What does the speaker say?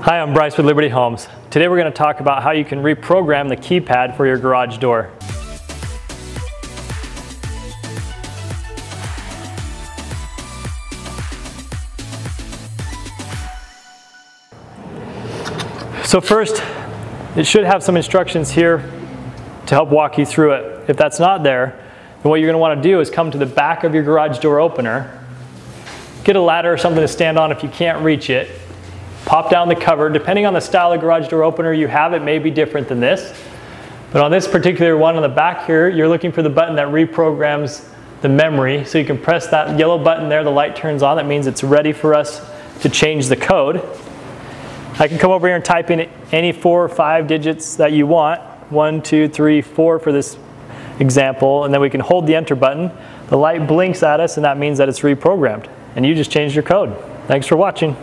Hi, I'm Bryce with Liberty Homes. Today we're going to talk about how you can reprogram the keypad for your garage door. So first, it should have some instructions here to help walk you through it. If that's not there, then what you're going to want to do is come to the back of your garage door opener, get a ladder or something to stand on if you can't reach it, pop down the cover. Depending on the style of garage door opener you have, it may be different than this. But on this particular one on the back here, you're looking for the button that reprograms the memory. So you can press that yellow button there, the light turns on. That means it's ready for us to change the code. I can come over here and type in any 4 or 5 digits that you want. 1, 2, 3, 4 for this example. And then we can hold the enter button. The light blinks at us and that means that it's reprogrammed. And you just changed your code. Thanks for watching.